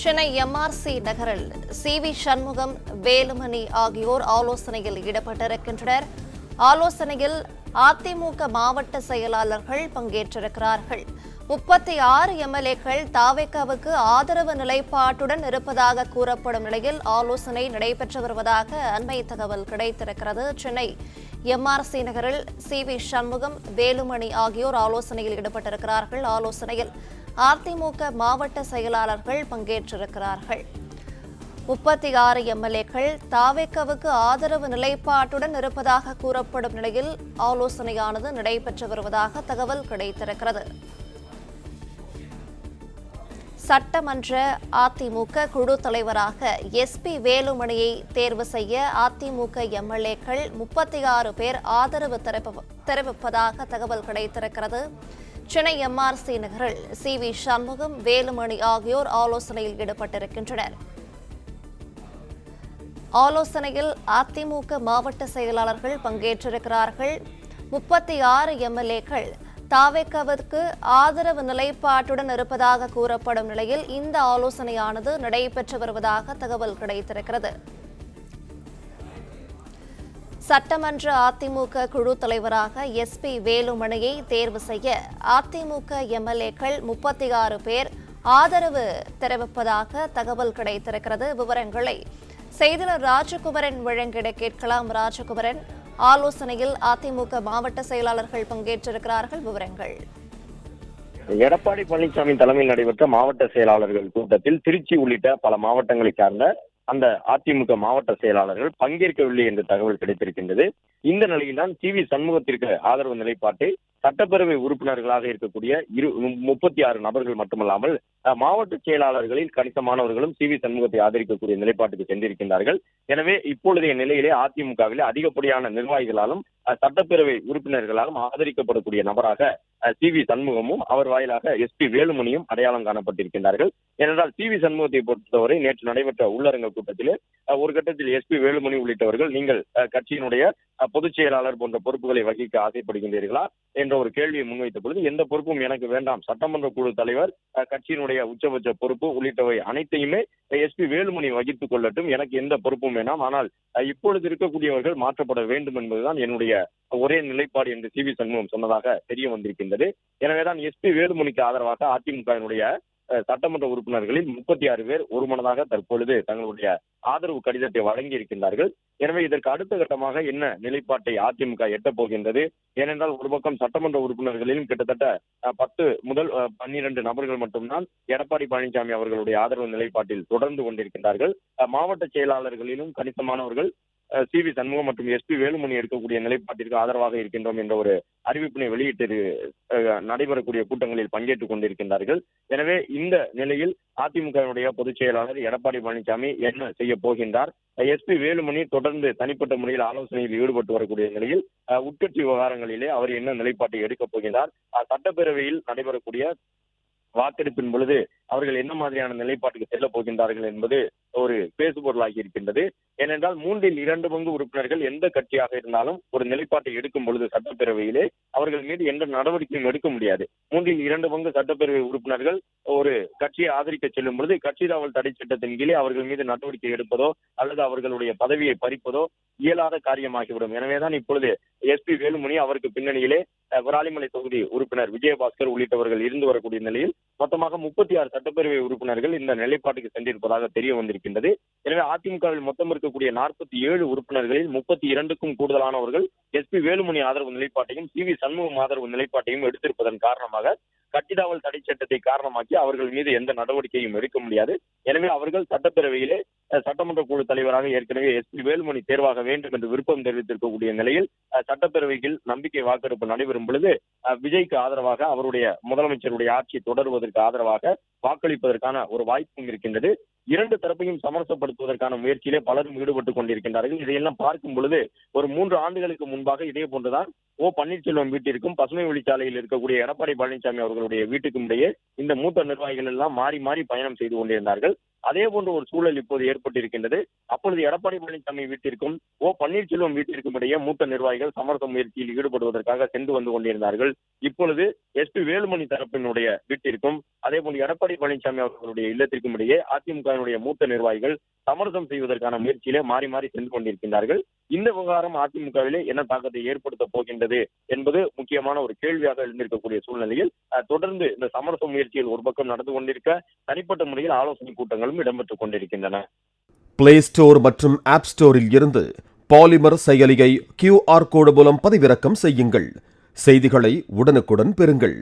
Chennai MRC நகரில் CV. Shanmugam, Velumani ஆகியோர் ஆலோசனையில் ஈடுபட்டிருக்கின்றனர். ஆலோசனையில் அதிமுக மாவட்ட செயலாளர்கள் பங்கேற்றிருக்கிறார்கள். 36 எம்எல்ஏக்கள் தாவேகாவுக்கு ஆதரவு நிலைப்பாட்டுடன் இருப்பதாக கூறப்படும் நிலையில் ஆலோசனை நடைபெற்று வருவதாக அண்மை தகவல் கிடைத்திருக்கிறது. சென்னை எம்ஆர்சி நகரில் சி.வி. சண்முகம், வேலுமணி ஆகியோர் ஆலோசனையில் ஈடுபட்டிருக்கிறார்கள். ஆலோசனையில் அதிமுக மாவட்ட செயலாளர்கள் பங்கேற்றிருக்கிறார்கள். 36 எம்எல்ஏக்கள் தாவேகாவுக்கு ஆதரவு நிலைப்பாட்டுடன் இருப்பதாக கூறப்படும் நிலையில் ஆலோசனையானது நடைபெற்று வருவதாக தகவல் கிடைத்திருக்கிறது. சட்டமன்ற அதிமுக குழு தலைவராக எஸ்.பி. வேலுமணியை தேர்வு செய்ய அதிமுக எம்எல்ஏக்கள் 36 பேர் ஆதரவு தெரிவிப்பதாக தகவல் கிடைத்திருக்கிறது. சென்னை எம்ஆர்சி நகரில் சி.வி. சண்முகம், வேலுமணி ஆகியோர் ஆலோசனையில் ஈடுபட்டிருக்கின்றனர். ஆலோசனையில் அதிமுக மாவட்ட செயலாளர்கள் பங்கேற்றிருக்கிறார்கள். 36 எம்எல்ஏக்கள் தாவேகாவிற்கு ஆதரவு நிலைப்பாட்டுடன் இருப்பதாக கூறப்படும் நிலையில் இந்த ஆலோசனையானது நடைபெற்று வருவதாக தகவல் கிடைத்திருக்கிறது. சட்டமன்ற அதிமுக குழு தலைவராக எஸ்.பி. வேலுமணியை தேர்வு செய்ய அதிமுக எம்எல்ஏக்கள் 36 பேர் ஆதரவு தெரிவிப்பதாக தகவல் கிடைத்திருக்கிறது. விவரங்களை செய்தியாளர் ராஜகுமரன் வழங்கிட கேட்கலாம். ராஜகுமரன், ஆலோசனையில் அதிமுக மாவட்ட செயலாளர்கள் பங்கேற்றிருக்கிறார்கள். விவரங்கள். எடப்பாடி பழனிசாமி தலைமையில் நடைபெற்ற மாவட்ட செயலாளர்கள் கூட்டத்தில் திருச்சி உள்ளிட்ட பல மாவட்டங்களை சார்ந்த அந்த அதிமுக மாவட்ட செயலாளர்கள் பங்கேற்கவில்லை என்ற தகவல் கிடைத்திருக்கின்றது. இந்த நிலையில்தான் சி.வி. சண்முகத்திற்கு ஆதரவு நிலைப்பாட்டை சட்டப்பேரவை உறுப்பினர்களாக இருக்கக்கூடிய 36 நபர்கள் மட்டுமல்லாமல் மாவட்ட செயலாளர்களில் கணிசமானவர்களும் சி.வி. சண்முகத்தை ஆதரிக்கக்கூடிய நிலைப்பாட்டுக்கு சென்றிருக்கின்றார்கள். எனவே இப்பொழுதைய நிலையிலே அதிமுகவிலே அதிகப்படியான நிர்வாகிகளாலும் சட்டப்பேரவை உறுப்பினர்களாலும் ஆதரிக்கப்படக்கூடிய நபராக சி.வி. சண்முகமும் அவர் வாயிலாக எஸ்.பி. வேலுமணியும் அடையாளம் காணப்பட்டிருக்கின்றார்கள். ஏனென்றால் சி.வி. சண்முகத்தை பொறுத்தவரை நேற்று நடைபெற்ற உள்ளரங்க கூட்டத்திலே ஒரு கட்டத்தில் எஸ்.பி. வேலுமணி உள்ளிட்டவர்கள் நீங்கள் கட்சியினுடைய பொதுச் செயலாளர் போன்ற பொறுப்புகளை வகிக்க ஆசைப்படுகின்றீர்களா என்ற ஒரு கேள்வியை முன்வைத்த பொழுது, எந்த பொறுப்பும் எனக்கு வேண்டாம், சட்டமன்ற குழு தலைவர், கட்சியினுடைய உச்சபட்ச பொறுப்பு உள்ளிட்டவை அனைத்தையுமே எஸ்.பி. வேலுமணி வகித்துக் கொள்ளட்டும், எனக்கு எந்த பொறுப்பும் வேண்டாம், ஆனால் இப்பொழுது இருக்கக்கூடியவர்கள் மாற்றப்பட வேண்டும் என்பதுதான் என்னுடைய ஒரே நிலைப்பாடு என்று சி.வி. சண்முகம் சொன்னதாக தெரிய வந்திருக்கின்றது. எனவேதான் எஸ்.பி. வேலுமணிக்கு ஆதரவாக அதிமுகவினுடைய சட்டமன்ற உறுப்பினர்களில் 36 பேர் ஒருமனதாக தற்பொழுது தங்களுடைய ஆதரவு கடிதத்தை வழங்கி இருக்கின்றார்கள். எனவே இதற்கு அடுத்த கட்டமாக என்ன நிலைப்பாட்டை அதிமுக எட்டப் போகின்றது? ஏனென்றால் ஒரு பக்கம் சட்டமன்ற உறுப்பினர்களிலும் கிட்டத்தட்ட 10 முதல் 12 நபர்கள் மட்டும்தான் எடப்பாடி பழனிசாமி அவர்களுடைய ஆதரவு நிலைப்பாட்டில் தொடர்ந்து கொண்டிருக்கின்றார்கள். மாவட்ட செயலாளர்களிலும் கணிசமானவர்கள் சி.வி. சண்முகம் மற்றும் எஸ்.பி. வேலுமணி எடுக்கக்கூடிய நிலைப்பாட்டிற்கு ஆதரவாக இருக்கின்றோம் என்ற ஒரு அறிவிப்பினை வெளியிட்டு நடைபெறக்கூடிய கூட்டங்களில் பங்கேற்றுக் கொண்டிருக்கின்றார்கள். எனவே இந்த நிலையில் அதிமுகவினுடைய பொதுச் செயலாளர் எடப்பாடி பழனிசாமி என்ன செய்ய போகின்றார்? எஸ்.பி. வேலுமணி தொடர்ந்து தனிப்பட்ட முறையில் ஆலோசனையில் ஈடுபட்டு வரக்கூடிய நிலையில் உட்கட்சி விவகாரங்களிலே அவர் என்ன நிலைப்பாட்டை எடுக்கப் போகின்றார்? சட்டப்பேரவையில் நடைபெறக்கூடிய வாக்கெடுப்பின் பொழுது அவர்கள் என்ன மாதிரியான நிலைப்பாட்டுக்கு செல்ல போகின்றார்கள் என்பது ஒரு பேசுபொருளாகி இருக்கின்றது. ஏனென்றால் 2 பங்கு உறுப்பினர்கள் எந்த கட்சியாக இருந்தாலும் ஒரு நிலைப்பாட்டை எடுக்கும் பொழுது சட்டப்பேரவையிலே அவர்கள் மீது எந்த நடவடிக்கையும் எடுக்க முடியாது. 2 பங்கு சட்டப்பேரவை உறுப்பினர்கள் ஒரு கட்சியை ஆதரிக்க செல்லும் பொழுது கட்சி தாவல் தடை சட்டத்தின் கீழே அவர்கள் மீது நடவடிக்கை எடுப்பதோ அல்லது அவர்களுடைய பதவியை பறிப்பதோ இயலாத காரியமாகிவிடும். எனவேதான் இப்பொழுது எஸ்.பி. வேலுமணி, அவருக்கு பின்னணியிலே விராலிமலை தொகுதி உறுப்பினர் விஜயபாஸ்கர் உள்ளிட்டவர்கள் இருந்து வரக்கூடிய நிலையில் மொத்தமாக 36 சட்டப்பேரவை உறுப்பினர்கள் இந்த நிலைப்பாட்டுக்கு சென்றிருப்பதாக தெரிய வந்திருக்கின்றது. எனவே அதிமுகவில் மொத்தம் இருக்கக்கூடிய 47 உறுப்பினர்களில் 32க்கும் கூடுதலானவர்கள் எஸ்.பி. வேலுமணி ஆதரவு நிலைப்பாட்டையும் சி.வி. சண்முகம் ஆதரவு நிலைப்பாட்டையும் எடுத்திருப்பதன் காரணமாக கட்சிதாவல் தடை சட்டத்தை காரணமாக்கி அவர்கள் மீது எந்த நடவடிக்கையும் எடுக்க முடியாது. எனவே அவர்கள் சட்டப்பேரவையிலே சட்டமன்ற குழு தலைவராக ஏற்கனவே எஸ்.பி. வேலுமணி தேர்வாக வேண்டும் என்று விருப்பம் தெரிவித்திருக்கக்கூடிய நிலையில் சட்டப்பேரவையில் நம்பிக்கை வாக்கெடுப்பு நடைபெறும் பொழுது விஜய்க்கு ஆதரவாக அவருடைய முதலமைச்சருடைய ஆட்சி தொடருவதற்கு ஆதரவாக வாக்களிப்பதற்கான ஒரு வாய்ப்பும் இருக்கின்றது. 2 தரப்பையும் சமரசப்படுத்துவதற்கான முயற்சியிலே பலரும் ஈடுபட்டுக் கொண்டிருக்கின்றார்கள். இதையெல்லாம் பார்க்கும் பொழுது ஒரு 3 ஆண்டுகளுக்கு முன்பாக இதே போன்றுதான் பன்னீர்செல்வம் வீட்டிற்கும் பசுமை வழிச்சாலையில் இருக்கக்கூடிய எடப்பாடி பழனிசாமி அவர்களுடைய வீட்டுக்கும் இடையே இந்த மூத்த நிர்வாகிகள் எல்லாம் மாறி மாறி பயணம் செய்து கொண்டிருந்தார்கள். அதே போன்ற ஒரு சூழல் இப்போது ஏற்பட்டிருக்கின்றது. அப்பொழுது எடப்பாடி பழனிசாமி வீட்டிற்கும் பன்னீர்செல்வம் வீட்டிற்கும் இடையே மூத்த நிர்வாகிகள் சமரச முயற்சியில் ஈடுபடுவதற்காக சென்று வந்து கொண்டிருந்தார்கள். இப்பொழுது எஸ்பி வேலுமணி தரப்பினுடைய வீட்டிற்கும் அதே போன்று எடப்பாடி பழனிசாமி அவர்களுடைய இல்லத்திற்கும் இடையே அதிமுகவினுடைய மூத்த நிர்வாகிகள் சமரசம் செய்வதற்கான முயற்சியிலே மாறி மாறி சென்று கொண்டிருக்கின்றார்கள். இந்த விவகாரம் அதிமுகவிலே என்ன தாக்கத்தை ஏற்படுத்த போகின்றது என்பது முக்கியமான ஒரு கேள்வியாக எழுந்திருக்கக்கூடிய சூழ்நிலையில் தொடர்ந்து இந்த சமரச முயற்சிகள் ஒரு பக்கம் நடந்து கொண்டிருக்க, தனிப்பட்ட முறையில் ஆலோசனை கூட்டங்களும் இடம்பெற்றுக் கொண்டிருக்கின்றன. பிளே ஸ்டோர் மற்றும் ஆப் ஸ்டோரில் இருந்து பாலிமர் செயலியை QR கோடு மூலம் பதிவிறக்கம் செய்யுங்கள். செய்திகளை உடனுக்குடன் பெறுங்கள்.